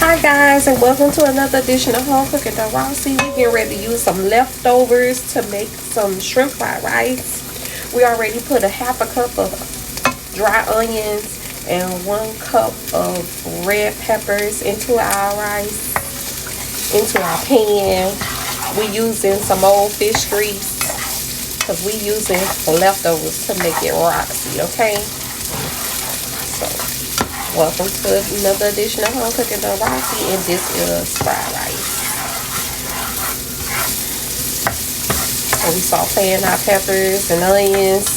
Hi guys, and welcome to another edition of Home Cooking Roxy. We're getting ready to use some leftovers to make some shrimp fried rice. We already put a half a cup of dry onions and 1 cup of red peppers into our rice, into our pan. We're using some old fish grease because we're using leftovers to make it Roxy, okay? So welcome to another edition of Home Cooking Roxy, and this is fried rice. So we sauteing our peppers and onions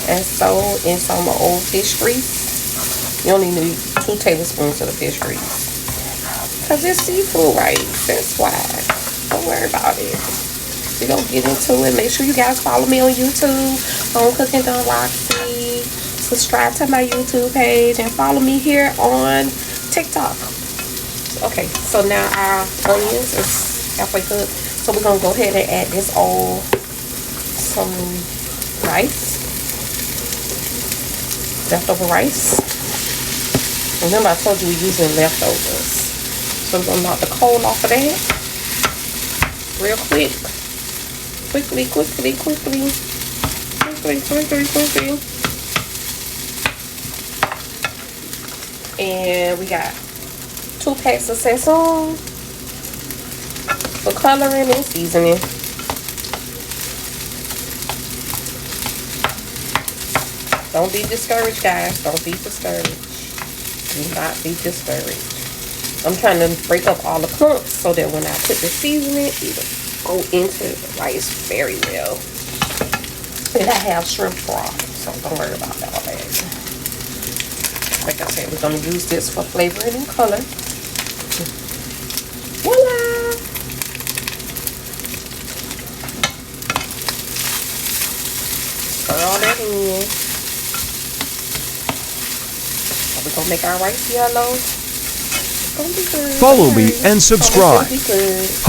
and so in some old fish grease. You only need 2 tablespoons of the fish grease because it's seafood rice. That's why. Don't worry about it. We're gonna get into it. Make sure you guys follow me on YouTube, Home Cooking Roxy. Subscribe to my YouTube page and follow me here on TikTok. Okay, so now our onions is halfway cooked. So we're gonna go ahead and add this some rice, leftover rice. Remember I told you we're using leftovers. So we're gonna knock the coal off of that real quick. Quickly. And we got 2 packs of sesame for coloring and seasoning. Don't be discouraged, guys. Don't be discouraged. Do not be discouraged. I'm trying to break up all the clumps so that when I put the seasoning, it'll go into the rice very well. And I have shrimp broth, so don't worry about all that. Like I said, we're going to use this for flavoring and color. Voila! Stir all that in. So we're going to make our rice yellow. It's going to be good. Follow me and subscribe.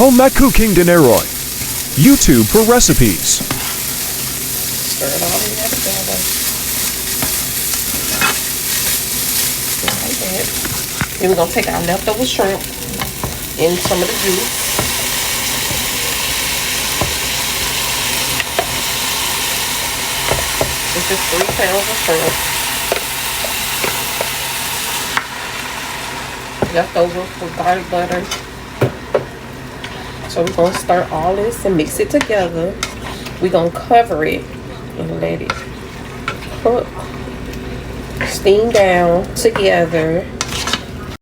HomeCookingDoneRoxy. YouTube for recipes. Stir it all in there together. Like that. Then we're going to take our leftover shrimp and some of the juice. This is 3 pounds of shrimp. Leftover with garlic butter. So we're going to stir all this and mix it together. We're going to cover it and let it cook. Steam down together